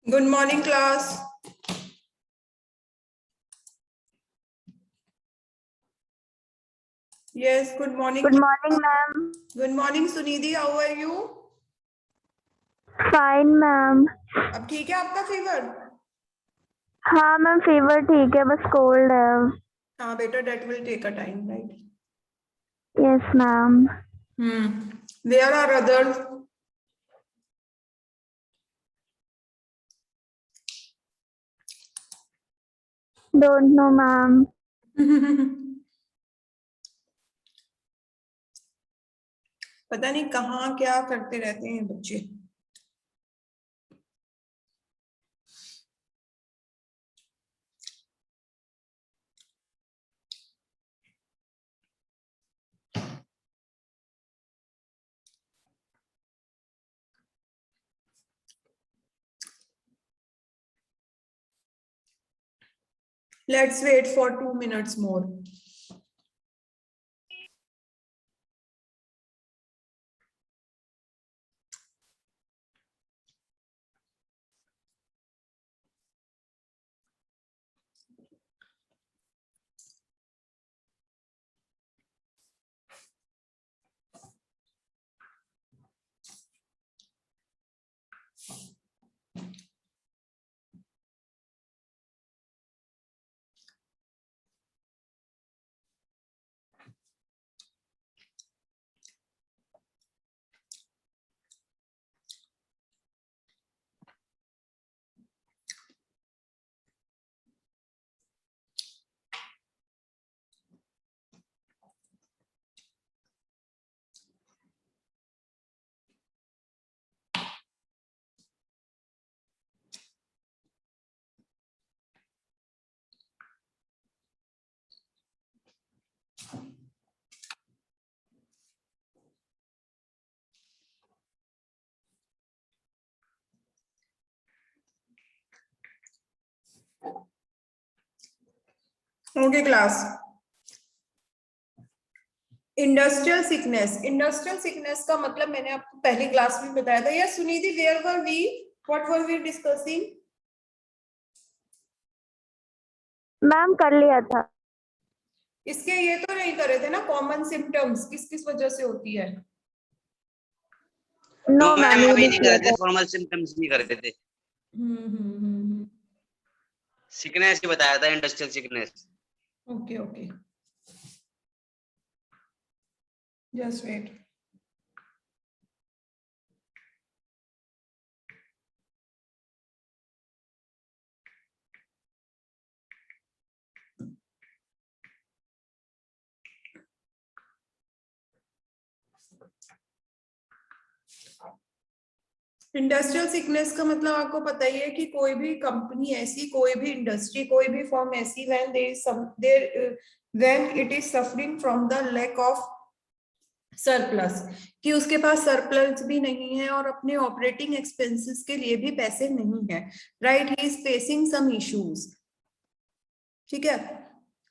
Good morning, class. Yes, good morning. Good morning, ma'am. Good morning, Sunidhi. How are you? Fine, ma'am. अब ठीक है आपका fever? हाँ ma'am, fever ठीक है, बस कोल्ड है. हाँ बेटा, that will take a time, right? Yes, ma'am. Where are others? Don't know, ma'am. पता नहीं कहाँ क्या करते रहते हैं बच्चे. Let's wait for 2 minutes more. Okay, class. Industrial sickness का मतलब मैंने आपको पहली क्लास में बताया था. या Sunidhi, where were we, what were we discussing? Ma'am कर लिया था. इसके ये तो नहीं करे थे ना, कॉमन सिम्टम्स किस किस वजह से होती है? नो मैम, ये अभी भी नहीं किया करते, था. फॉर्मल सिम्टम्स नहीं करते थे. सिकनेस ही बताया था, industrial sickness. Okay okay, just wait. Industrial sickness का मतलब आपको पता ही है कि कोई भी कंपनी ऐसी, कोई भी इंडस्ट्री, कोई भी फर्म ऐसी, when it is suffering from the lack of surplus, कि उसके पास सरप्लस भी नहीं है और अपने ऑपरेटिंग एक्सपेंसेस के लिए भी पैसे नहीं है. Right, he is facing some issues. ठीक है,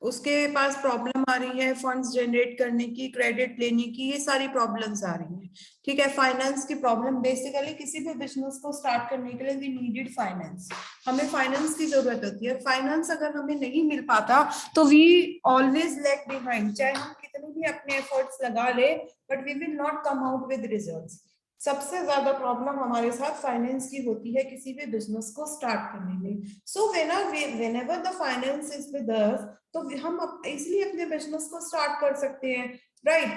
उसके पास प्रॉब्लम आ रही है फंड्स जनरेट करने की, क्रेडिट लेने की, ये सारी प्रॉब्लम्स आ रही हैं. ठीक है, फाइनेंस की प्रॉब्लम. बेसिकली किसी भी बिजनेस को स्टार्ट करने के लिए वी नीडेड फाइनेंस. हमें फाइनेंस की जरूरत होती है. फाइनेंस अगर हमें नहीं मिल पाता तो वी ऑलवेज लैग बिहाइंड. चाहे हम कितने भी अपने एफर्ट्स लगा ले, but we will not come out with results. सबसे ज्यादा प्रॉब्लम हमारे साथ फाइनेंस की होती है किसी भी बिजनेस को स्टार्ट करने में. सो whenever the finance is with us, तो हम इसलिए अपने बिजनेस को स्टार्ट कर सकते हैं. राइट,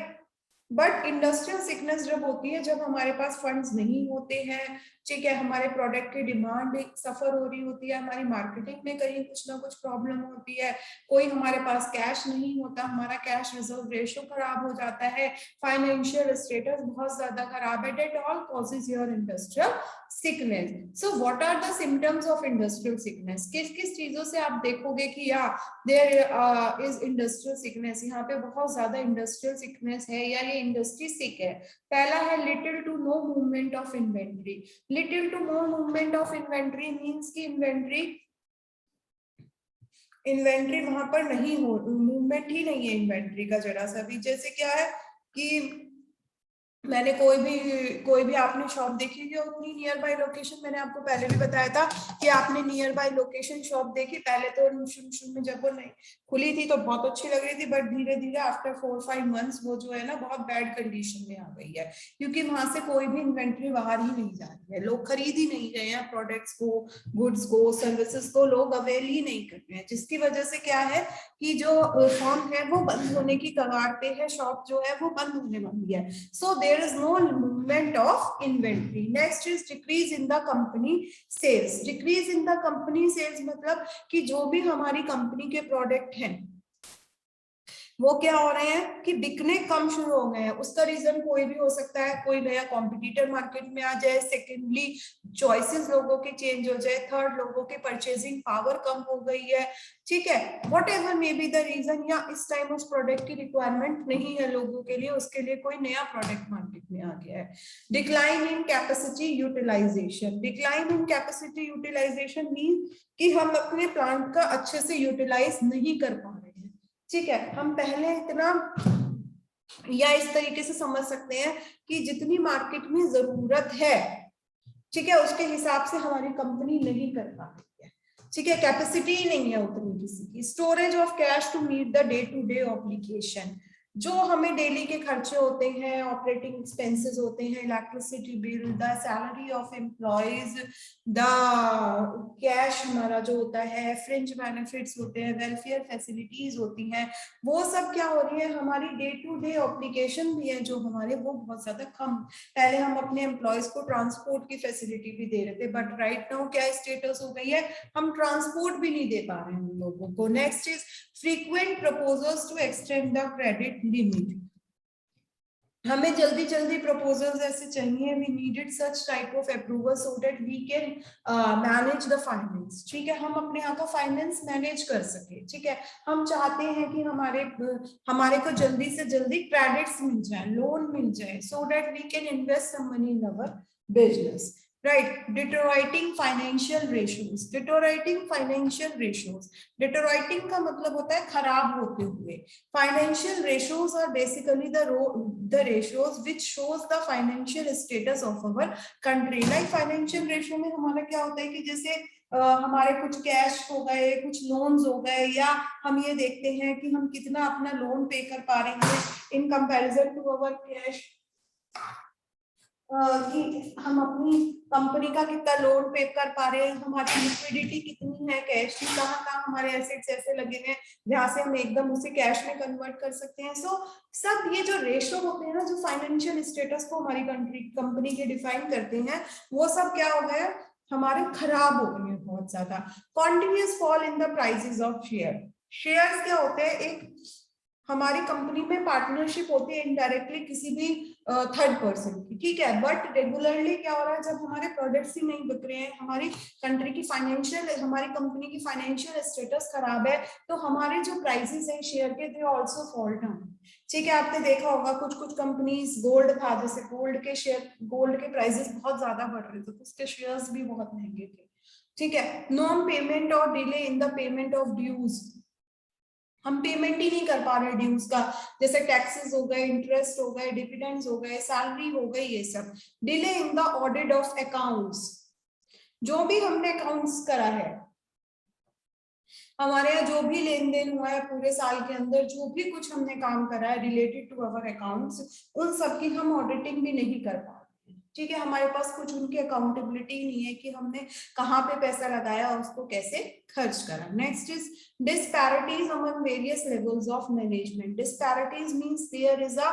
बट इंडस्ट्रियल सिकनेस जब होती है, जब हमारे पास फंड्स नहीं होते हैं, ठीक है, हमारे प्रोडक्ट की डिमांड सफर हो रही होती है, हमारी मार्केटिंग में कहीं कुछ ना कुछ प्रॉब्लम होती है, कोई हमारे पास कैश नहीं होता, हमारा कैश रिजर्व रेशियो खराब हो जाता है, फाइनेंशियल स्टेटस बहुत ज्यादा खराब है, that all causes your industrial sickness. So what are the symptoms of industrial sickness? किस किस चीजों से आप देखोगे कि या देयर इज इंडस्ट्रियल सिकनेस, यहाँ पे बहुत ज्यादा इंडस्ट्रियल सिकनेस है या ये इंडस्ट्री सिक है? पहला है little to no movement of inventory. Little to no movement of inventory means कि इन्वेंट्री वहां पर नहीं हो, मूवमेंट ही नहीं है इन्वेंट्री का जरा सा भी. जैसे क्या है कि मैंने कोई भी आपने शॉप देखी है उतनी नियर बाय लोकेशन, मैंने आपको पहले भी बताया था कि आपने नियर बाय लोकेशन शॉप देखी। पहले तो शुरू में जब वो नहीं खुली थी तो बहुत अच्छी लग रही थी, बट धीरे धीरे आफ्टर 4-5 मंथ्स वो जो है ना बहुत बैड कंडीशन में आ गई है, क्योंकि वहां से कोई भी इन्वेंट्री बाहर ही नहीं जा रही है, लोग खरीद ही नहीं रहे हैं प्रोडक्ट्स को, गुड्स को, सर्विसेज को लोग अवेल ही नहीं कर रहे हैं, जिसकी वजह से क्या है कि जो फॉर्म है वो बंद होने की कगार पे है, शॉप जो है वो बंद होने वाली है। So there is no movement of inventory. Next is decrease in the company sales. Decrease in the company sales मतलब कि जो भी हमारी कंपनी के प्रोडक्ट हैं वो क्या हो रहे हैं कि बिकने कम शुरू हो गए हैं। उसका रीजन कोई भी हो सकता है, कोई नया कॉम्पिटिटर मार्केट में आ जाए, सेकेंडली चॉइसेस लोगों के चेंज हो जाए, थर्ड लोगों के परचेजिंग पावर कम हो गई है, ठीक है, whatever may be the reason, या इस टाइम उस प्रोडक्ट की रिक्वायरमेंट नहीं है लोगों के लिए, उसके लिए कोई नया प्रोडक्ट मार्केट में आ गया है। Decline in capacity utilisation. Decline in capacity utilisation mean कि हम अपने प्लांट का अच्छे से यूटिलाइज नहीं कर पा रहे हैं, ठीक है। हम पहले इतना, या इस तरीके से समझ सकते हैं कि जितनी मार्केट में जरूरत है, ठीक है, उसके हिसाब से हमारी कंपनी नहीं कर पा रही है, ठीक है, कैपेसिटी ही नहीं है उतनी किसी की। Storage of cash to meet the day to day obligation. जो हमें डेली के खर्चे होते हैं, ऑपरेटिंग एक्सपेंसेस होते हैं, electricity bill, the salary of employees, the cash हमारा जो होता है, फ्रिंज बेनिफिट्स होते हैं, वेलफेयर फैसिलिटीज होती हैं, वो सब क्या हो रही है, हमारी डे टू डे ऑब्लिगेशन भी है जो हमारे, वो बहुत ज्यादा कम। पहले हम अपने एम्प्लॉयज को ट्रांसपोर्ट की फैसिलिटी भी दे रहे थे, बट राइट नाउ क्या स्टेटस हो गई है, हम ट्रांसपोर्ट भी नहीं दे पा रहे हैं उन लोगों को। Next is frequent proposals to extend the credit limit. हमें जल्दी जल्दी प्रपोजल्स ऐसे चाहिए, we needed such type of approval so that we can manage the finance, ठीक है, हम अपने यहाँ का फाइनेंस मैनेज कर सके, ठीक है। हम चाहते हैं कि हमारे को जल्दी से जल्दी क्रेडिट्स मिल जाए, लोन मिल जाए, so that we can invest some money in our business, right? Deteriorating financial ratios. Deteriorating financial ratios. Deteriorating का मतलब होता है खराब होते हुए। Financial ratios are basically the ratios which shows the financial status of our country. Like financial ratio में हमारा क्या होता है कि जैसे हमारे कुछ कैश हो गए, कुछ लोन्स हो गए, या हम ये देखते हैं कि हम कितना अपना लोन पे कर पा रहे हैं in comparison to our cash, कि हम अपनी कंपनी का कितना लोन पे कर पा रहे हैं, हमारी लिक्विडिटी कितनी है कैश की, कहाँ हमारे एसेट्स ऐसे लगे हैं जहां से हम एकदम उसे कैश में कन्वर्ट कर सकते हैं। सो सब ये जो रेशो होते हैं ना, जो फाइनेंशियल स्टेटस को हमारी कंपनी के डिफाइन करते हैं, वो सब क्या हो गया, हमारे खराब हो गए हैं बहुत ज्यादा। Continuous fall in the prices of share. Shares क्या होते हैं, एक हमारी कंपनी में पार्टनरशिप होती है इनडायरेक्टली किसी भी थर्ड पर्सन की, ठीक है, बट रेगुलरली क्या हो रहा है, जब हमारे प्रोडक्ट्स ही नहीं बिक रहे हैं, हमारी कंट्री की फाइनेंशियल, हमारी कंपनी की फाइनेंशियल स्टेटस खराब है, तो हमारे जो प्राइसेस हैं शेयर के, दे आल्सो फॉल डाउन, ठीक है। आपने देखा होगा कुछ कंपनीज, गोल्ड था, जैसे गोल्ड के प्राइसेस बहुत ज्यादा बढ़ रहे थे तो उसके शेयर्स भी बहुत महंगे थे, ठीक है। नॉन पेमेंट और delay in the payment of dues. हम पेमेंट ही नहीं कर पा रहे ड्यूज का, जैसे टैक्सेस हो गए, इंटरेस्ट हो गए, डिविडेंड्स हो गए, सैलरी हो गई, ये सब। Delay in the audit of accounts. जो भी हमने अकाउंट्स करा है, हमारे यहाँ जो भी लेन देन हुआ है पूरे साल के अंदर, जो भी कुछ हमने काम करा है रिलेटेड टू अवर अकाउंट्स, उन सब की हम ऑडिटिंग भी नहीं कर पा रहे, ठीक है। हमारे पास कुछ उनकी अकाउंटेबिलिटी नहीं है कि हमने कहाँ पे पैसा लगाया और उसको कैसे खर्च करा। Next is disparities among various levels of management. Disparities means there is a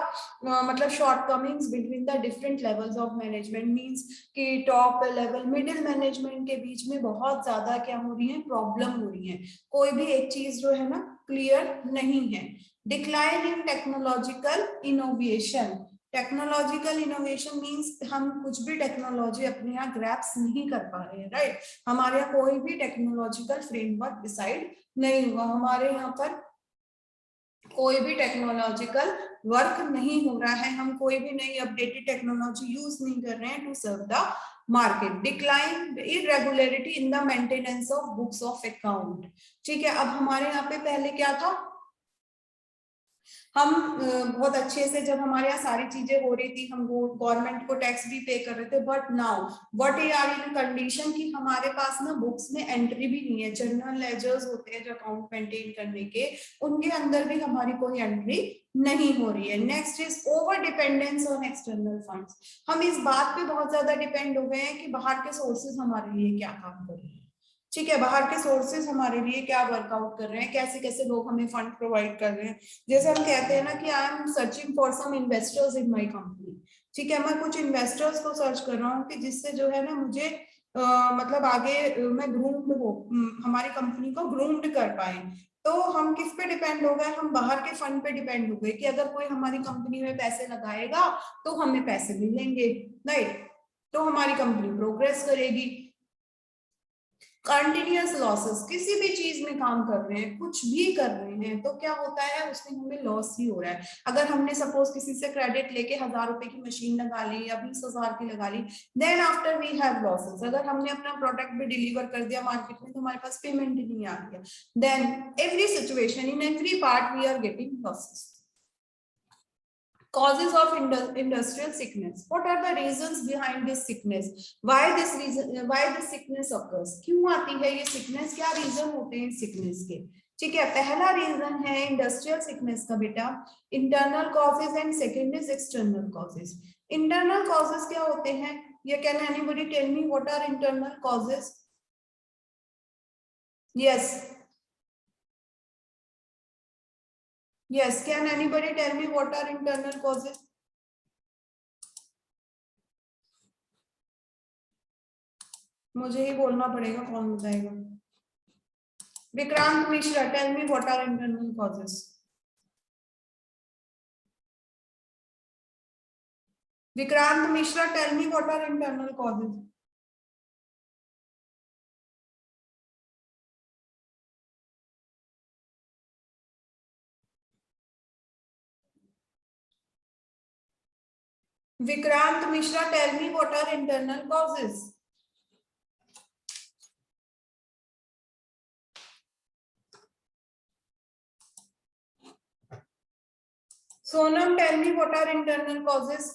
मतलब shortcomings between the different levels of management, means कि टॉप लेवल, मिडिल मैनेजमेंट के बीच में बहुत ज्यादा क्या हो रही है, प्रॉब्लम हो रही है, कोई भी एक चीज जो है ना क्लियर नहीं है। डिक्लाइन इन technological innovation. Technological innovation means हम कुछ भी टेक्नोलॉजी अपने यहाँ ग्रैप्स नहीं कर पा रहे हैं, राइट। हमारे यहाँ कोई भी टेक्नोलॉजिकल फ्रेमवर्क डिसाइड नहीं हुआ, हमारे यहाँ पर कोई भी टेक्नोलॉजिकल वर्क नहीं हो रहा है, हम कोई भी नई अपडेटेड टेक्नोलॉजी यूज नहीं कर रहे हैं to serve the market. Decline irregularity in the maintenance of books of account, ठीक है। अब हमारे यहाँ पे पहले क्या था, हम बहुत अच्छे से, जब हमारे यहाँ सारी चीजें हो रही थी, हम गवर्नमेंट को टैक्स भी पे कर रहे थे, but now what are in condition कि हमारे पास ना बुक्स में एंट्री भी नहीं है। जनरल लेजर्स होते हैं जो अकाउंट मेंटेन करने के, उनके अंदर भी हमारी कोई एंट्री नहीं हो रही है। Next is over dependence on external funds. हम इस बात पे बहुत ज्यादा डिपेंड हो गए हैं कि बाहर के सोर्सेज हमारे लिए क्या काम कर रहे हैं। ठीक है, बाहर के सोर्सेज हमारे लिए क्या वर्कआउट कर रहे हैं, कैसे कैसे लोग हमें फंड प्रोवाइड कर रहे हैं। जैसे हम कहते हैं ना कि I am searching for some investors in my company. ठीक है, मैं कुछ इन्वेस्टर्स को सर्च कर रहा हूँ कि जिससे जो है ना मुझे मतलब आगे मैं ग्रूम्ड हो, हमारी कंपनी को ग्रूम्ड कर पाए। तो हम किस पे डिपेंड हो गए, हम बाहर के फंड पे डिपेंड हो गए कि अगर कोई हमारी कंपनी में पैसे लगाएगा तो हमें पैसे मिलेंगे, राइट, तो हमारी कंपनी प्रोग्रेस करेगी। कंटिन्यूअस लॉसेस, किसी भी चीज में काम कर रहे हैं, कुछ भी कर रहे हैं, तो क्या होता है, उसमें हमें लॉस ही हो रहा है। अगर हमने सपोज किसी से क्रेडिट लेके 1000 रुपए की मशीन लगा ली या 20,000 की लगा ली, then after we have losses. अगर हमने अपना प्रोडक्ट भी डिलीवर कर दिया मार्केट में तो हमारे पास पेमेंट ही नहीं आ रही है, then every situation in every part we are getting losses. Causes of industrial sickness. What are the reasons behind this sickness? Why this reason? Why this sickness occurs? क्यों आती है ये sickness? क्या reason होते हैं sickness के? ठीक है, पहला रीजन है इंडस्ट्रियल सिकनेस का बेटा internal causes and second is external causes. Internal causes क्या होते हैं? ये can anybody tell me what are internal causes? Yes, yes, can anybody tell me what are internal causes? मुझे ही बोलना पड़ेगा, कौन बताएगा? Vikrant Mishra, tell me what are internal causes? Vikrant Mishra, tell me what are internal causes? Vikrant Mishra, tell me what are internal causes? Sonam, tell me what are internal causes?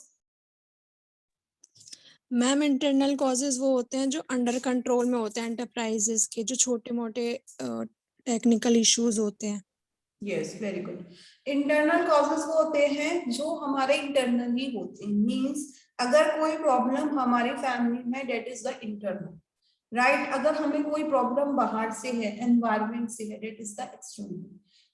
Ma'am internal causes वो होते हैं जो under control में होते हैं एंटरप्राइजेस के, जो छोटे मोटे टेक्निकल इश्यूज होते हैं। Yes, very good. Internal causes वो होते हैं जो हमारे इंटरनली होते हैं, मींस अगर कोई प्रॉब्लम हमारी फैमिली में, that is the internal, right. अगर हमें कोई प्रॉब्लम बाहर से है, एनवायरमेंट से है, that is the external,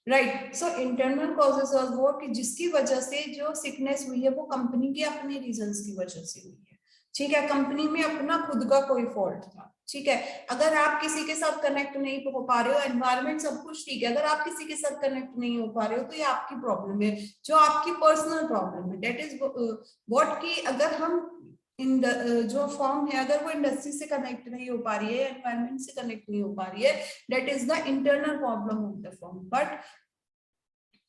right. So internal causes are वो कि जिसकी वजह से जो सिकनेस हुई है वो कंपनी के अपने रीजंस की वजह से हुई है। ठीक है, कंपनी में अपना खुद का कोई फॉल्ट था। ठीक है, अगर आप किसी के साथ कनेक्ट नहीं हो पा रहे हो, एनवायरमेंट सब कुछ ठीक है, अगर आप किसी के साथ कनेक्ट नहीं हो पा रहे हो तो ये आपकी प्रॉब्लम है, जो आपकी पर्सनल प्रॉब्लम है। डेट इज व्हाट की अगर हम इन जो फॉर्म है, अगर वो इंडस्ट्री से कनेक्ट नहीं हो पा रही है, एनवायरमेंट से कनेक्ट नहीं हो पा रही है, that is the internal problem of the firm. But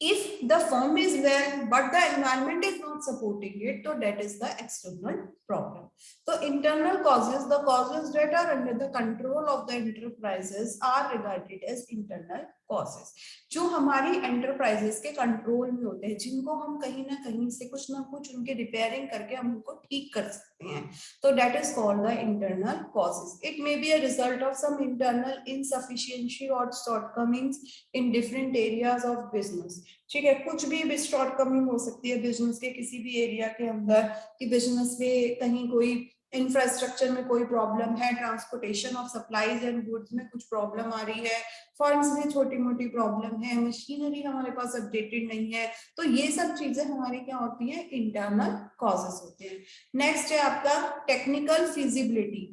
if the firm is well but the environment is not supporting it, so that is the external problem. So internal causes, the causes that are under the control of the enterprises are regarded as internal causes. जो हमारी enterprises के control में होते हैं, जिनको हम कहीं ना कहीं से कुछ ना कुछ उनके रिपेयरिंग करके हम उनको ठीक कर सकते हैं, तो that is called the internal causes. It may be a result of some internal insufficiency or shortcomings in different areas of business. ठीक है, कुछ भी शॉर्टकमिंग हो सकती है बिजनेस के किसी भी एरिया के अंदर, कि बिजनेस में कहीं कोई इंफ्रास्ट्रक्चर में कोई प्रॉब्लम है, transportation of supplies and goods में कुछ प्रॉब्लम आ रही है, फंड्स में छोटी मोटी प्रॉब्लम है, मशीनरी हमारे पास अपडेटेड नहीं है, तो ये सब चीजें हमारी क्या होती है, इंटरनल कॉजेस होते हैं। नेक्स्ट है आपका टेक्निकल फिजिबिलिटी।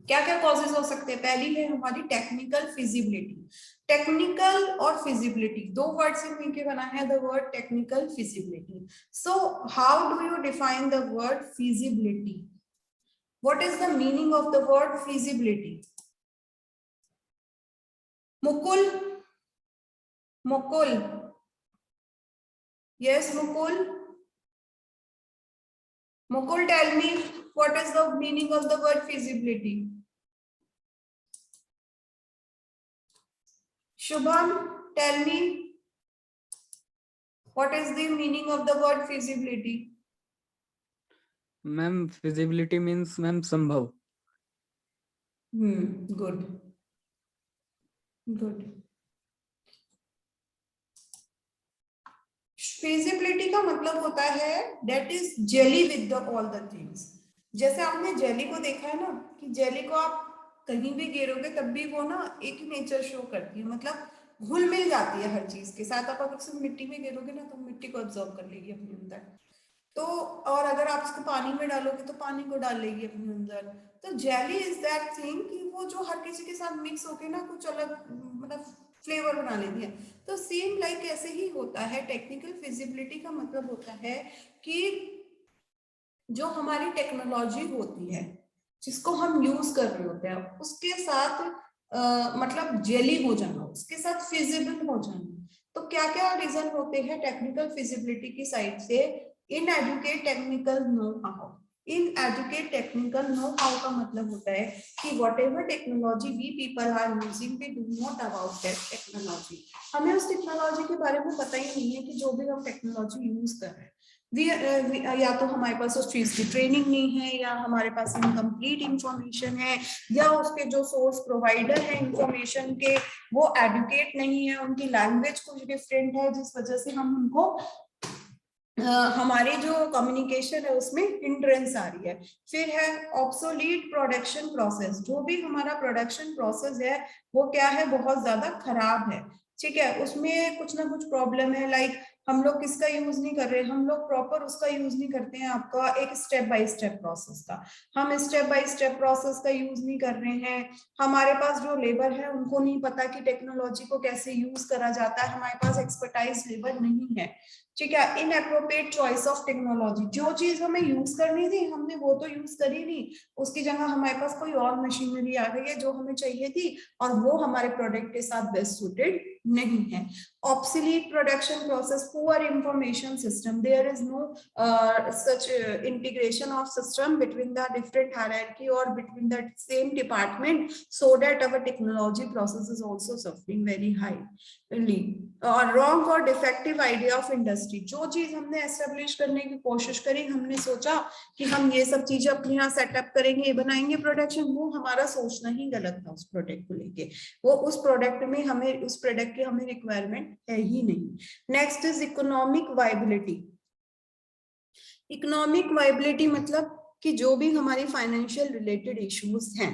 क्या क्या कॉजेज हो सकते हैं? पहली है हमारी टेक्निकल फिजिबिलिटी। टेक्निकल और फिजिबिलिटी दो वर्ड से मिलकर बना है the word technical feasibility. So how do you define the word feasibility? What is the meaning of the word feasibility? Mukul, Mukul, yes Mukul, Mukul, tell me what is the meaning of the word feasibility? Shubham, tell me. What is the meaning of the word feasibility? Ma'am feasibility means ma'am संभव. Good. Good. feasibility का मतलब होता है that is jelly with the all the things. जैसे आपने jelly को देखा है ना, कि जेली को आप कहीं भी गिरोगे तब भी वो ना एक ही नेचर शो करती है, मतलब घुल मिल जाती है हर चीज के साथ. आप अगर उसे मिट्टी में गिरोगे ना तो मिट्टी को ऑब्जॉर्व कर लेगी अपने अंदर. तो और अगर आप उसको पानी में डालोगे तो पानी को डाल लेगी अपने अंदर. तो जेली इज दैट थिंग कि वो जो हर किसी के साथ मिक्स होके ना कुछ अलग मतलब फ्लेवर बना लेती है. तो सेम लाइक ऐसे ही होता है. टेक्निकल फिजिबिलिटी का मतलब होता है कि जो हमारी टेक्नोलॉजी होती है जिसको हम यूज कर रहे होते हैं उसके साथ मतलब जेली हो जाना, उसके साथ फिजिबल हो जाना. तो क्या क्या रीजन होते हैं टेक्निकल फिजिबिलिटी की साइड से? Inadequate technical know how. Inadequate technical know how का मतलब होता है कि whatever technology we people are using we do not about that technology. हमें उस टेक्नोलॉजी के बारे में पता ही नहीं है कि जो भी हम टेक्नोलॉजी यूज कर रहे हैं या तो हमारे पास उस चीज की ट्रेनिंग नहीं है, या हमारे पास इनकम्प्लीट इंफॉर्मेशन है, या उसके जो सोर्स प्रोवाइडर है इंफॉर्मेशन के वो एडुकेट नहीं है, उनकी लैंग्वेज कुछ डिफरेंट है जिस वजह से हम उनको हमारे जो कम्युनिकेशन है उसमें हिंड्रेंस आ रही है. फिर है ऑब्सोलीट प्रोडक्शन प्रोसेस. जो भी हमारा प्रोडक्शन प्रोसेस है वो क्या है, बहुत ज्यादा खराब है. ठीक है, उसमें कुछ ना कुछ प्रॉब्लम है. लाइक हम लोग किसका यूज नहीं कर रहे, हम लोग प्रॉपर उसका यूज नहीं करते हैं आपका एक स्टेप बाय स्टेप प्रोसेस का. हम स्टेप बाय स्टेप प्रोसेस का यूज नहीं कर रहे हैं. हमारे पास जो लेबर है उनको नहीं पता कि टेक्नोलॉजी को कैसे यूज करा जाता है. हमारे पास एक्सपर्टाइज लेबर नहीं है. ठीक है, इनएप्रोप्रिएट चॉइस ऑफ टेक्नोलॉजी. जो चीज हमें यूज करनी थी हमने वो तो यूज करी नहीं, उसकी जगह हमारे पास कोई और मशीनरी आ गई है जो हमें चाहिए थी और वो हमारे प्रोडक्ट के साथ बेस्ट सूटेड नहीं है. obsolete production process, poor information system. There is no such integration of system between the different hierarchy or between the same department, so that our technology process is also suffering very highly. और wrong और defective idea of industry. जो चीज हमने establish करने की कोशिश करी, हमने सोचा कि हम ये सब चीजें अपने यहाँ सेटअप करेंगे, बनाएंगे प्रोडक्शन, वो हमारा सोचना ही गलत था उस प्रोडक्ट को लेके. वो उस प्रोडक्ट में हमें उस प्रोडक्ट की हमें रिक्वायरमेंट है ही नहीं. Next is economic viability. Economic viability मतलब कि जो भी हमारी फाइनेंशियल रिलेटेड इश्यूज हैं,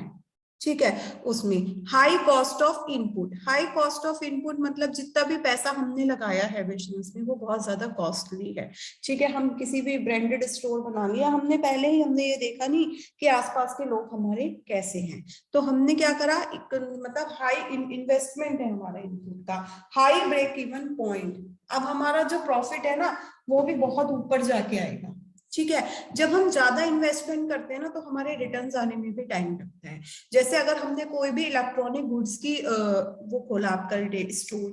ठीक है, उसमें high cost of input. High cost of input मतलब जितना भी पैसा हमने लगाया है बिजनेस में वो बहुत ज्यादा कॉस्टली है. ठीक है, हम किसी भी ब्रांडेड स्टोर बना लिया, हमने पहले ही हमने ये देखा नहीं कि आसपास के लोग हमारे कैसे हैं, तो हमने क्या करा, मतलब हाई इन्वेस्टमेंट है हमारा इनपुट का, हाई ब्रेक इवन पॉइंट. अब हमारा जो प्रॉफिट है ना वो भी बहुत ऊपर जाके आएगा. ठीक है, जब हम ज्यादा इन्वेस्टमेंट करते हैं ना तो हमारे रिटर्न्स आने में भी टाइम लगता है. जैसे अगर हमने कोई भी इलेक्ट्रॉनिक गुड्स की वो खोला आपका स्टोर,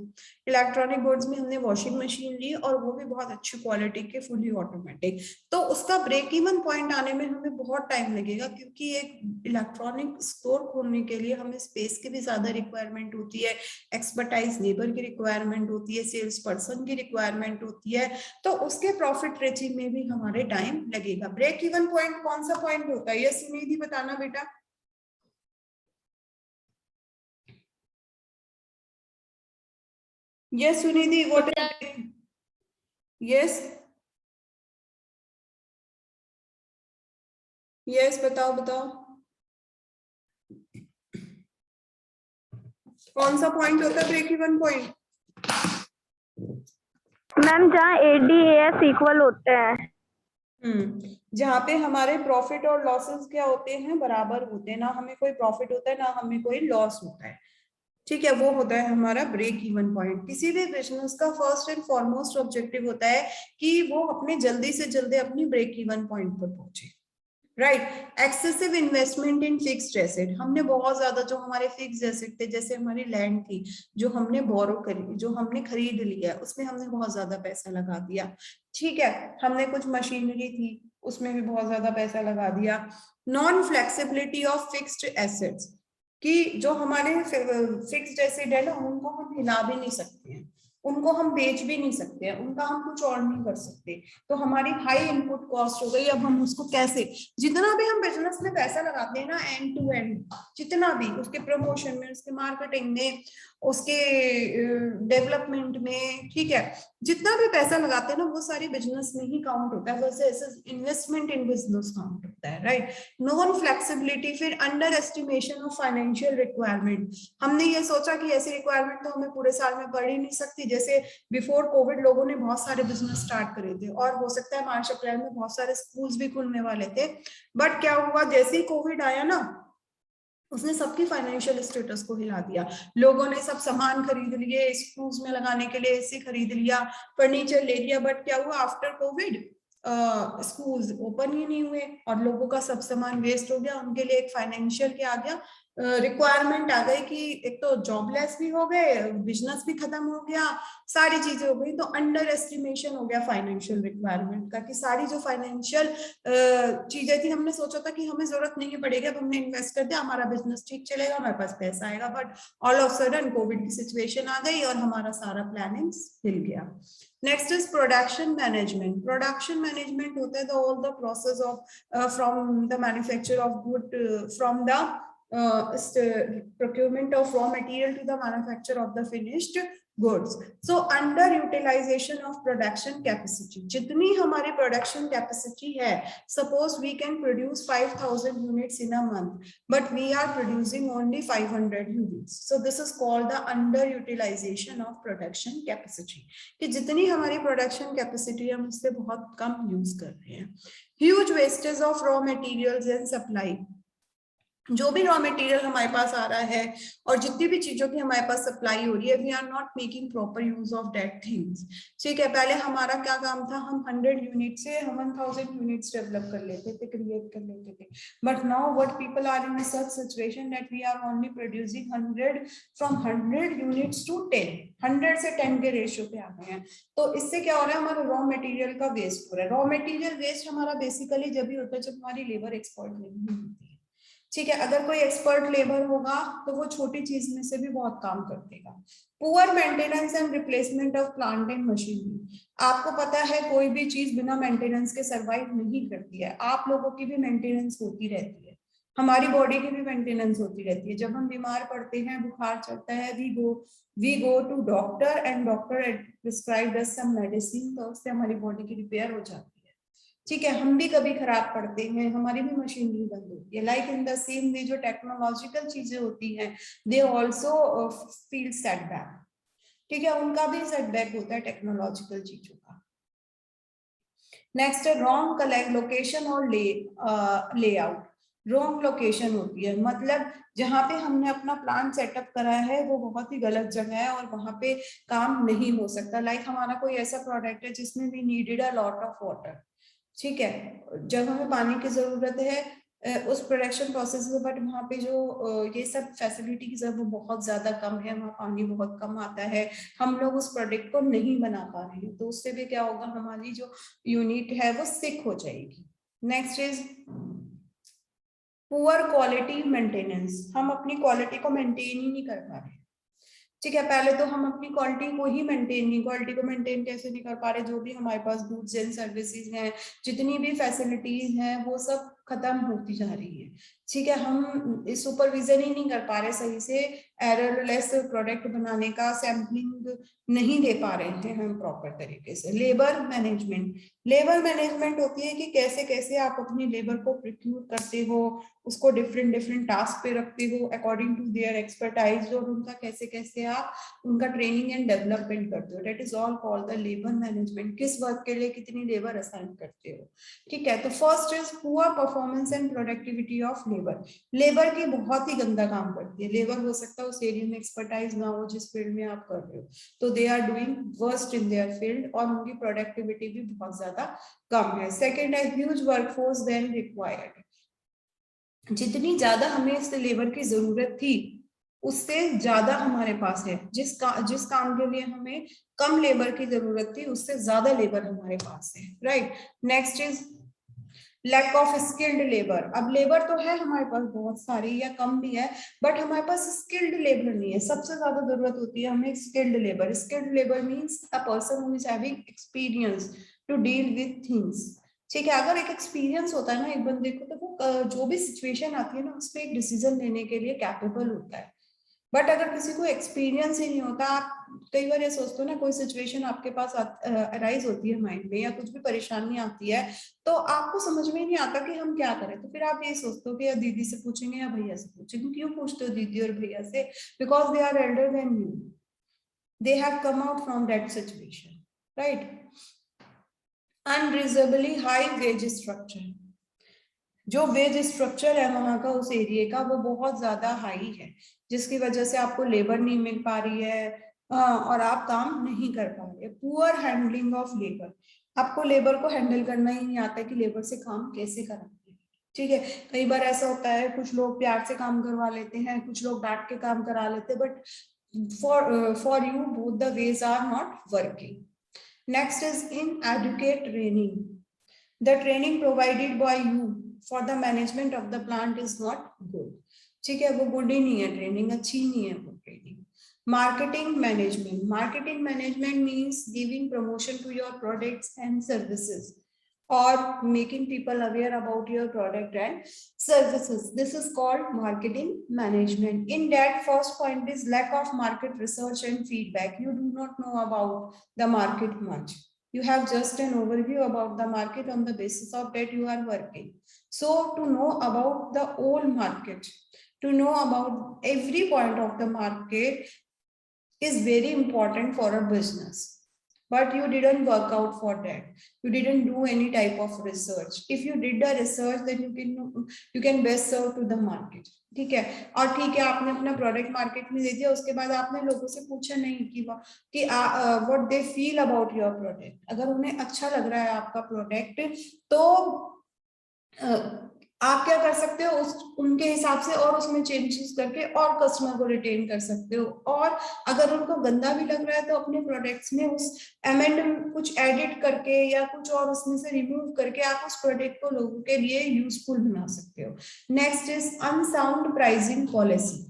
इलेक्ट्रॉनिक गुड्स में हमने वॉशिंग मशीन ली और वो भी बहुत अच्छी क्वालिटी के, फुली ऑटोमेटिक, तो उसका ब्रेक इवन पॉइंट आने में हमें बहुत टाइम लगेगा, क्योंकि एक इलेक्ट्रॉनिक स्टोर खोलने के लिए हमें स्पेस की भी ज्यादा रिक्वायरमेंट होती है, एक्सपर्टाइज लेबर की रिक्वायरमेंट होती है, सेल्स पर्सन की रिक्वायरमेंट होती है, तो उसके प्रॉफिट रीचिंग में भी हमारे टाइम लगेगा. ब्रेक इवन पॉइंट कौन सा पॉइंट होता है, ये सुनिधि बताना बेटा. ये Sunidhi, what is, yes yes, बताओ बताओ कौन सा पॉइंट होता है ब्रेक इवन पॉइंट? मैम जहाँ ADAS इक्वल होते हैं. जहाँ पे हमारे प्रॉफिट और लॉसेस क्या होते हैं, बराबर होते हैं, ना हमें कोई प्रॉफिट होता है ना हमें कोई लॉस होता है. ठीक है, वो होता है हमारा ब्रेक इवन पॉइंट. किसी भी बिजनेस का फर्स्ट एंड फॉरमोस्ट ऑब्जेक्टिव होता है कि वो अपने जल्दी से जल्दी अपनी ब्रेक इवन पॉइंट पर पहुंचे. Right. Excessive investment in fixed asset. हमने बहुत ज्यादा जो हमारे फिक्स्ड एसेट थे, जैसे हमारी लैंड थी जो हमने बोरो करी, जो हमने खरीद लिया, उसमें हमने बहुत ज्यादा पैसा लगा दिया. ठीक है, हमने कुछ मशीनरी थी उसमें भी बहुत ज्यादा पैसा लगा दिया. Non flexibility of fixed assets, कि जो हमारे फिक्स्ड एसेट है ना उनको हम हिला भी नहीं सकते हैं. उनको हम बेच भी नहीं सकते हैं, उनका हम कुछ और नहीं कर सकते। तो हमारी हाई इनपुट कॉस्ट हो गई। अब हम उसको कैसे, जितना भी हम बिजनेस में पैसा लगाते हैं ना, एंड टू एंड जितना भी, उसके प्रमोशन में, उसके मार्केटिंग में, उसके डेवलपमेंट में, ठीक है, जितना भी पैसा लगाते हैं ना, वो सारी बिजनेस में ही काउंट होता है, वैसे इन्वेस्टमेंट इन बिजनेस काउंट होता है, राइट। नॉन फ्लेक्सिबिलिटी, फिर under estimation of financial requirement. हमने ये सोचा कि ऐसी रिक्वायरमेंट तो हमें पूरे साल में पड़ ही नहीं सकती। जैसे बिफोर कोविड लोगों ने बहुत सारे बिजनेस स्टार्ट करे थे, और हो सकता है मार्च अप्रैल में बहुत सारे स्कूल्स भी खुलने वाले थे, बट क्या हुआ, जैसे ही कोविड आया ना, उसने सबकी फाइनेंशियल स्टेटस को हिला दिया। लोगों ने सब सामान खरीद लिए, स्कूल्स में लगाने के लिए एसी खरीद लिया, फर्नीचर ले लिया, बट क्या हुआ, आफ्टर कोविड स्कूल्स ओपन ही नहीं हुए और लोगों का सब सामान वेस्ट हो गया। उनके लिए एक फाइनेंशियल क्या आ गया, रिक्वायरमेंट आ गई कि एक तो जॉबलेस भी हो गए, बिजनेस भी खत्म हो गया, सारी चीजें हो गई। तो अंडर एस्टिमेशन हो गया फाइनेंशियल रिक्वायरमेंट का, कि सारी जो फाइनेंशियल चीजें थी, हमने सोचा था कि हमें जरूरत नहीं पड़ेगी, अब हमने इन्वेस्ट कर दिया, हमारा बिजनेस ठीक चलेगा, हमारे पास पैसा आएगा, but all of sudden Covid की सिचुएशन आ गई और हमारा सारा प्लानिंग हिल गया। Next is production management. Production management होता है all the process of from the manufacture of good, from the procurement of raw material to the manufacture of the finished goods. So underutilization of production capacity. जितनी हमारी production capacity है, suppose we can produce 5,000 units in a month, but we are producing only 500 units. So this is called the underutilization of production capacity. कि जितनी हमारी production capacity हम उससे बहुत कम use कर रहे हैं. Huge wastage of raw materials and supply. जो भी रॉ मटेरियल हमारे पास आ रहा है और जितनी भी चीजों की हमारे पास सप्लाई हो रही है, we are not making proper use of that things. ठीक है, पहले हमारा क्या काम था, हम 100 यूनिट से हम 1000 यूनिट्स डेवलप कर लेते थे, क्रिएट कर लेते थे, but now what people are in such situation that we are only producing 100 from 100 units to 10, 100 से 10 के रेशियो पे आ गए हैं। तो इससे क्या हो रहा है, हमारा रॉ मटेरियल का वेस्ट हो रहा है। रॉ मटेरियल वेस्ट हमारा बेसिकली जब भी होता है जब हमारी लेबर एक्सपर्ट नहीं होती है। ठीक है, अगर कोई एक्सपर्ट लेबर होगा तो वो छोटी चीज में से भी बहुत काम कर देगा। Poor maintenance and replacement of plant and machinery. आपको पता है कोई भी चीज बिना मेंटेनेंस के सरवाइव नहीं करती है। आप लोगों की भी मेंटेनेंस होती रहती है, हमारी बॉडी की भी मेंटेनेंस होती रहती है। जब हम बीमार पड़ते हैं, बुखार चढ़ता है, we go to doctor and doctor prescribe us some medicine, तो उससे हमारी बॉडी की रिपेयर हो जाती है। ठीक है, हम भी कभी खराब पड़ते हैं, हमारी भी मशीनरी बंद होती है। Like in the same way जो टेक्नोलॉजिकल चीजें होती हैं, दे ऑल्सो फील सेटबैक। ठीक है, उनका भी सेटबैक होता है टेक्नोलॉजिकल चीजों का। नेक्स्ट है रॉन्ग लोकेशन और लेआउट। रॉन्ग लोकेशन होती है, मतलब जहां पे हमने अपना प्लान सेटअप करा है वो बहुत ही गलत जगह है और वहां पे काम नहीं हो सकता। लाइक हमारा कोई ऐसा प्रोडक्ट है जिसमें we needed a lot of water. ठीक है, जब हमें पानी की जरूरत है उस प्रोडक्शन प्रोसेस में, बट वहाँ पे जो ये सब फैसिलिटीज है वो बहुत ज्यादा कम है, वहाँ पानी बहुत कम आता है, हम लोग उस प्रोडक्ट को नहीं बना पा रहे हैं, तो उससे भी क्या होगा, हमारी जो यूनिट है वो सिक हो जाएगी। Next is poor quality maintenance. हम अपनी क्वालिटी को मेंटेन ही नहीं कर पा रहे। ठीक है, पहले तो हम अपनी क्वालिटी को मेंटेन कैसे नहीं कर पा रहे, जो भी हमारे पास गुड्स एंड सर्विसेज हैं, जितनी भी फैसिलिटीज हैं वो सब खत्म होती जा रही है। ठीक है, हम सुपरविजन ही नहीं कर पा रहे सही से, एररलेस प्रोडक्ट बनाने का सैम्पलिंग नहीं दे पा रहे हैं हम प्रॉपर तरीके से। लेबर मैनेजमेंट होती है कि कैसे कैसे आप अपनी लेबर को प्रिक्यूर करते हो, उसको डिफरेंट टास्क पे रखते हो अकॉर्डिंग टू देयर एक्सपर्टाइज, और उनका कैसे कैसे आप उनका ट्रेनिंग एंड डेवलपमेंट करते हो। That is all called the labour management. किस वर्क के लिए कितनी लेबर असाइन करते हो। ठीक है, तो first is poor performance and productivity of labour की बहुत ही गंदा काम करती है। लेबर हो सकता है उस एरिया में एक्सपर्टाइज ना हो जिस फील्ड में आप कर रहे हो, तो they are doing worst in their field और उनकी प्रोडक्टिविटी भी बहुत ज्यादा कम है। सेकेंड है ह्यूज वर्कफोर्स देन रिक्वायर्ड। जितनी ज्यादा हमें इस लेबर की जरूरत थी उससे ज्यादा हमारे पास है। जिस काम के लिए हमें कम लेबर की जरूरत थी उससे ज्यादा लेबर हमारे पास है। Right, next is lack of skilled labour, अब लेबर तो है हमारे पास बहुत सारी या कम भी है, बट हमारे पास स्किल्ड लेबर नहीं है। सबसे ज्यादा जरूरत होती है हमें skilled labour. Skilled labour means a person who is having experience to deal with things. ठीक है, अगर एक एक्सपीरियंस होता है ना एक बंदे को, तो वो जो भी सिचुएशन आती है ना उसमें एक डिसीजन लेने के लिए कैपेबल होता है। बट अगर किसी को एक्सपीरियंस ही नहीं होता, आप कई बार ये सोचते हो ना, कोई सिचुएशन आपके पास अराइज होती है माइंड में, या कुछ भी परेशानी आती है, तो आपको समझ में नहीं आता कि हम क्या करें, तो फिर आप ये सोचते हो कि या दीदी से पूछेंगे या भैया से पूछेंगे। क्यों पूछते हो दीदी और भैया से? Because they are elder than you, they have come out from that situation, right. Unreasonably high wage structure, जो वेज स्ट्रक्चर है वहां का उस एरिया का वो बहुत ज्यादा हाई है, जिसकी वजह से आपको लेबर नहीं मिल पा रही है और आप काम नहीं कर पा रहे। पुअर हैंडलिंग ऑफ लेबर, आपको लेबर को हैंडल करना ही नहीं आता कि लेबर से काम कैसे कराते हैं। ठीक है, कई बार ऐसा होता है कुछ लोग प्यार से काम करवा लेते हैं, कुछ लोग डांट के काम करा लेते हैं, but for you both the wage are not working. Next is inadequate training, the training provided by you for the management of the plant is not good। ठीक है, वो गुड ही नहीं है, ट्रेनिंग अच्छी नहीं है वो training. Marketing management, marketing management means giving promotion to your products and services or making people aware about your product and services. This is called marketing management. In that, first point is lack of market research and feedback. You do not know about the market much. You have just an overview about the market, on the basis of that you are working. So to know about the whole market, to know about every point of the market is very important for a business. But you didn't work out for that. You didn't do any type of research. If you did the research, then you can best serve to the market. ठीक है, और ठीक है आपने अपना product market में दे दिया, उसके बाद आपने लोगों से पूछा नहीं कि what they feel about your product. अगर उन्हें अच्छा लग रहा है आपका प्रोडक्ट, तो आप क्या कर सकते हो, उनके हिसाब से और उसमें चेंजेस करके और कस्टमर को रिटेन कर सकते हो। और अगर उनको गंदा भी लग रहा है तो अपने प्रोडक्ट्स में उस अमेंड कुछ एडिट करके या कुछ और उसमें से रिमूव करके आप उस प्रोडक्ट को लोगों के लिए यूजफुल बना सकते हो। Next is unsound pricing policy,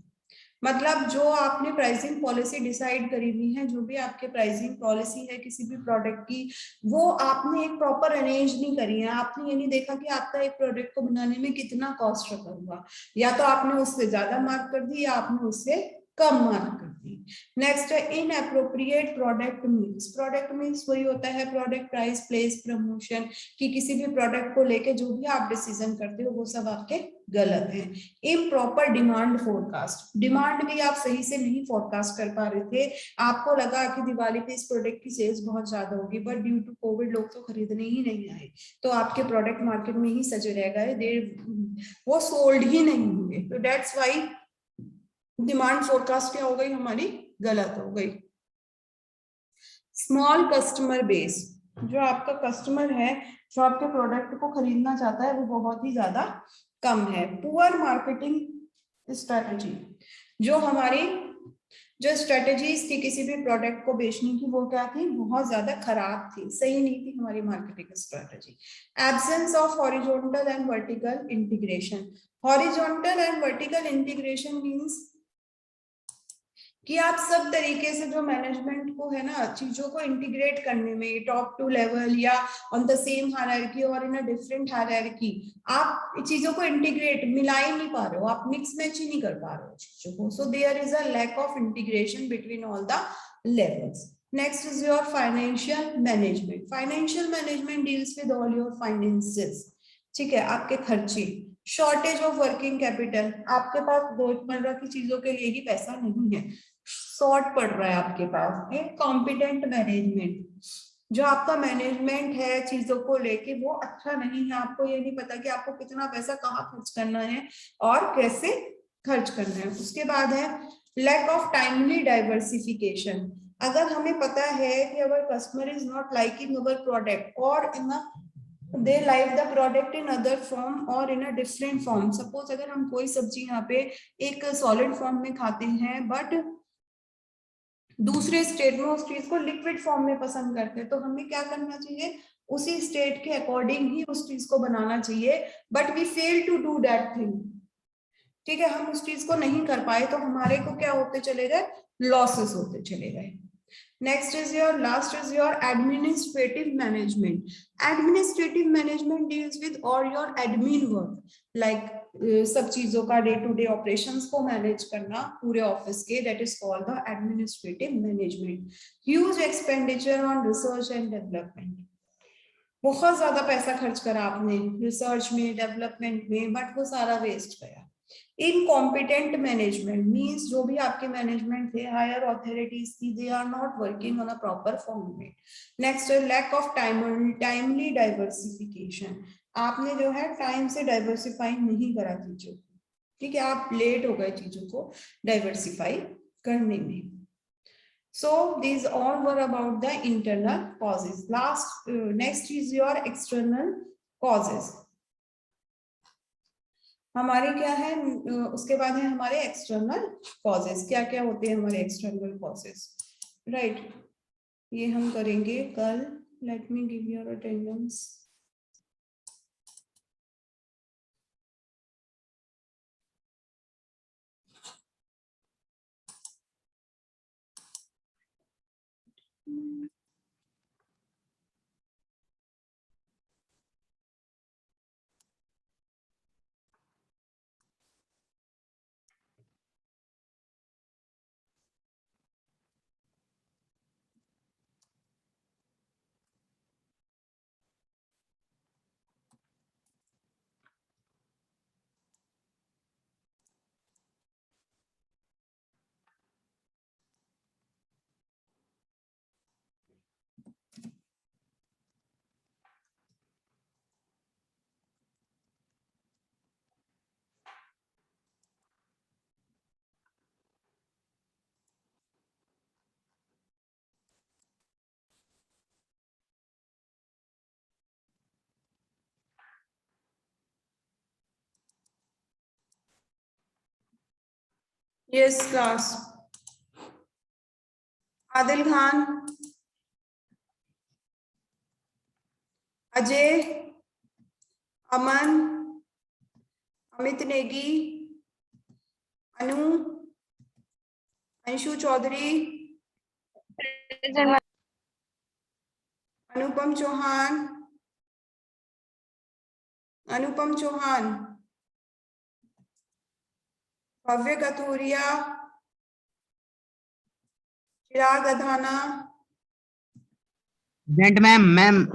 मतलब जो आपने प्राइसिंग पॉलिसी डिसाइड करी हुई है, जो भी आपके प्राइसिंग पॉलिसी है किसी भी प्रोडक्ट की, वो आपने एक प्रॉपर अरेंज नहीं करी है। आपने ये नहीं देखा कि आपका एक प्रोडक्ट को बनाने में कितना कॉस्ट रखा हुआ, या तो आपने उससे ज्यादा मार्क कर दी या आपने उससे कम मार्क कर दी। नेक्स्ट है inappropriate product mix. Product mix वही होता है प्रोडक्ट प्राइस प्लेस प्रमोशन, कि किसी भी प्रोडक्ट को लेके जो भी आप डिसीजन करते हो वो सब आपके गलत है। इम्प्रॉपर डिमांड फोरकास्ट, डिमांड भी आप सही से नहीं फोरकास्ट कर पा रहे थे। आपको लगा कि दिवाली पे इस प्रोडक्ट की सेल्स बहुत ज्यादा होगी, बट ड्यू टू कोविड लोग तो खरीदने ही नहीं आए, तो आपके प्रोडक्ट मार्केट में ही सजे रह गए, वो सोल्ड ही नहीं हुए। तो दैट्स व्हाई डिमांड फोरकास्ट क्या हो गई हमारी, गलत हो गई। स्मॉल कस्टमर बेस, जो आपका कस्टमर है जो आपके प्रोडक्ट को खरीदना चाहता है वो बहुत ही ज्यादा कम है। पुअर मार्केटिंग स्ट्रेटेजी, जो हमारी जो स्ट्रेटेजीज थी किसी भी प्रोडक्ट को बेचने की, वो क्या थी, बहुत ज्यादा खराब थी, सही नहीं थी हमारी marketing strategy. Absence of horizontal and vertical integration. Horizontal and vertical integration means कि आप सब तरीके से जो मैनेजमेंट को है ना, चीजों को इंटीग्रेट करने में, टॉप टू लेवल या ऑन द सेम हायरार्की और इन अ डिफरेंट हायरार्की, आप चीजों को इंटीग्रेट मिला ही नहीं पा रहे हो, आप मिक्स मैच ही नहीं कर पा रहे हो चीजों को। So there is a lack of integration between all the levels. Next is your financial management. Financial management deals with all your finances. ठीक है, आपके खर्चे। शॉर्टेज ऑफ वर्किंग कैपिटल, आपके पास रोजमर्रा की चीजों के लिए ही पैसा नहीं है, शॉर्ट पड़ रहा है आपके पास। एक कॉम्पिटेंट मैनेजमेंट, जो आपका मैनेजमेंट है चीजों को लेके वो अच्छा नहीं है, आपको ये नहीं पता कि आपको कितना पैसा कहाँ खर्च करना है और कैसे खर्च करना है। उसके बाद है लैक ऑफ टाइमली डाइवर्सिफिकेशन। अगर हमें पता है कि our customer is not liking our product और they like the product in other form or in a different form, suppose अगर हम कोई सब्जी यहाँ पे एक सॉलिड फॉर्म में खाते हैं बट दूसरे स्टेट में उस चीज को लिक्विड फॉर्म में पसंद करते हैं, तो हमें क्या करना चाहिए, उसी स्टेट के अकॉर्डिंग ही उस चीज को बनाना चाहिए, but we fail to do that thing. ठीक है, हम उस चीज को नहीं कर पाए तो हमारे को क्या होते चले गए, लॉसेस होते चले गए। Next is your, last is your administrative management. Administrative management deals with all your admin work, like सब चीजों का डे टू डे ऑपरेशंस को मैनेज करना पूरे ऑफिस के, that is called the administrative management. Huge expenditure on research and development, बहुत ज्यादा पैसा खर्च करा आपने रिसर्च में, डेवलपमेंट में, बट वो सारा वेस्ट गया। इनकॉम्पिटेंट मैनेजमेंट मींस जो भी आपके मैनेजमेंट थे, हायर अथॉरिटीज की, they are not working on a proper format. Next, lack of timely diversification, आपने जो है टाइम से डाइवर्सिफाई नहीं करा चीजों को। ठीक है, आप लेट हो गए चीजों को डाइवर्सिफाई करने में। So these all were about the internal causes. Next is your external causes. हमारे क्या है, उसके बाद है हमारे एक्सटर्नल कॉजेस। क्या क्या होते हैं हमारे एक्सटर्नल कॉजेस, राइट? ये हम करेंगे कल। Let me give your attendance. Yes class. Adil Khan, Ajay, Aman, Amit Negi, Anu, Anshu Chaudhary, Anupam Chauhan, Anupam Chauhan, Bhavya Kathuria, Chirag Adhana. Ma'am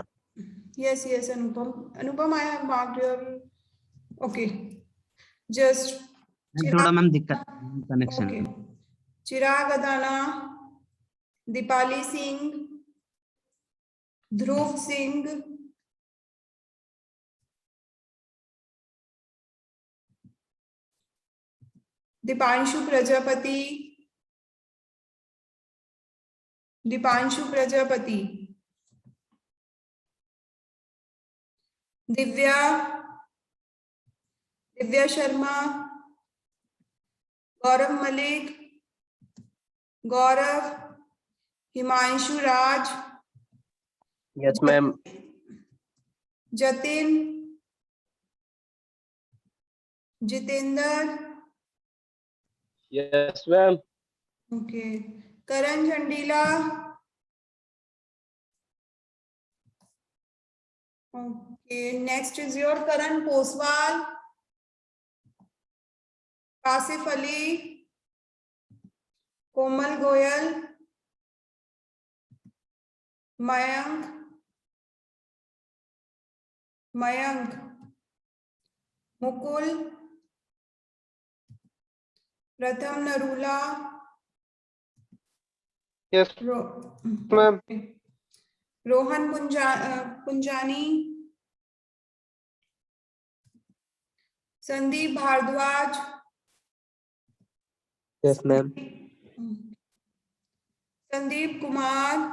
Yes, yes, Anupam. Anupam, I have marked your. Okay, just. थोड़ा मैम दिक्कत connection. Okay. Chirag Adana, Deepali Singh, Dhruv Singh, Deepanshu Prajapati, Deepanshu Prajapati, Divya, Divya Sharma, Gaurav Malik, Gaurav, Himanshu Raj, yes ma'am. Jatin, Jitendra, yes ma'am. Okay, Karan Jhandila, okay, next is your Karan Poswal, Kashif Ali, Komal Goyal, Mayank, Mayank, Mukul, Pratham Narula, yes ma'am. Rohan Punjani, Sandeep Bhardwaj, yes ma'am. Sandeep Kumar,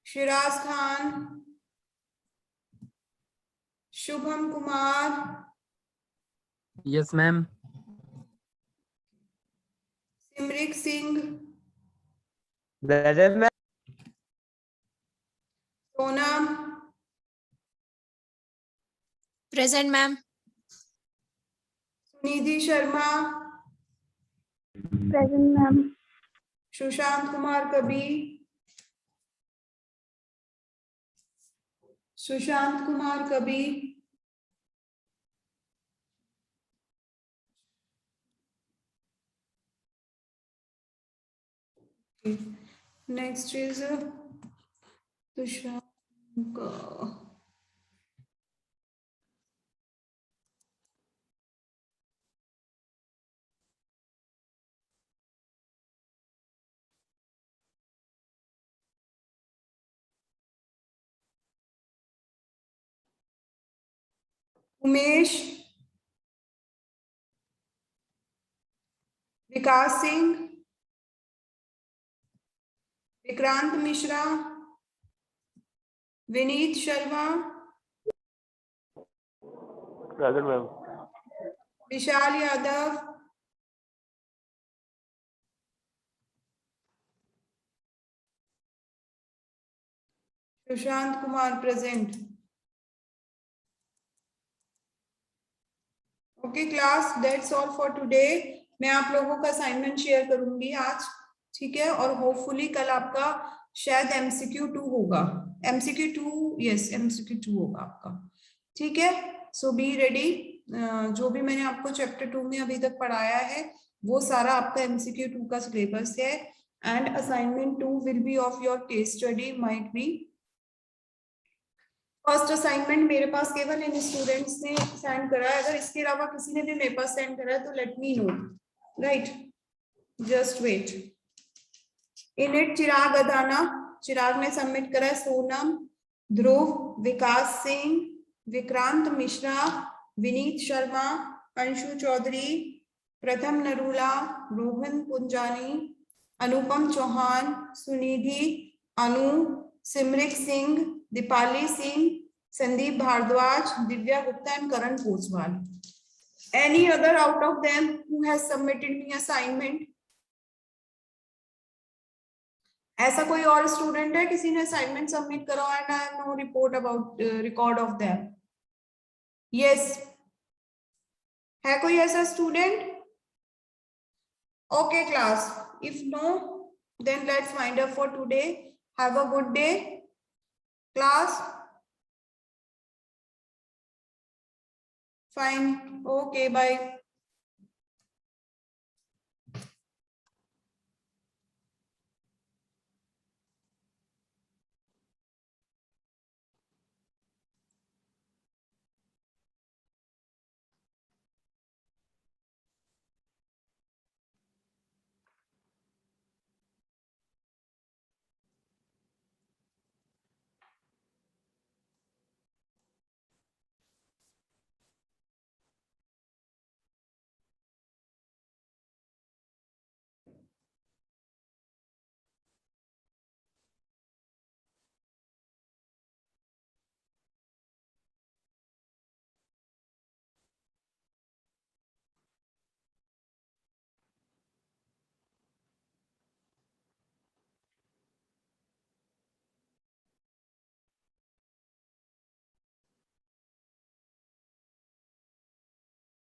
Shiraz Khan, Shubham Kumar, Yes, ma'am. Simrik Singh, Rajat ma'am. Sonam, present ma'am. Sunidhi Sharma, present ma'am. Sushant Kumar कबी, सुशांत कुमार कबी, next is Sushant Umesh, Vikas Singh, Vikrant Mishra, Vineet Sharma, present ma'am. Vishal Yadav, Sushant Kumar present. Okay class, that's all for today. मैं आप लोगों का assignment share करूंगी आज, ठीक है, और होपफुली कल आपका शायद MCQ 2 होगा। MCQ 2, यस MCQ 2 होगा आपका, ठीक है। सो बी रेडी। जो भी मैंने आपको चैप्टर 2 में अभी तक पढ़ाया है वो सारा आपका MCQ 2 का सिलेबस है। And assignment 2 will be of your case study, might be. First assignment मेरे पास केवल इन स्टूडेंट्स ने सेंड करा है, अगर इसके अलावा किसी ने भी मेरे पास सेंड करा है तो let me know, right, just wait. In it Chirag Adana, Chirag ने सबमिट करा है, सोनम, ध्रुव, विकास Singh, Vikrant Mishra, Vineet Sharma, Anshu Chaudhary, Pratham Narula, Rohan Punjani, Anupam Chauhan, Sunidhi, Anu, Simrik Singh, Deepali Singh, Sandeep Bhardwaj, Divya Gupta and Karan Koswal. Any other out of them who has submitted me assignment? ऐसा कोई और स्टूडेंट है किसी ने असाइनमेंट सबमिट करा and I have no report about record of them? Yes, है कोई ऐसा student? Okay class, if no then let's wind up for today. Have a good day class. Fine, okay, bye.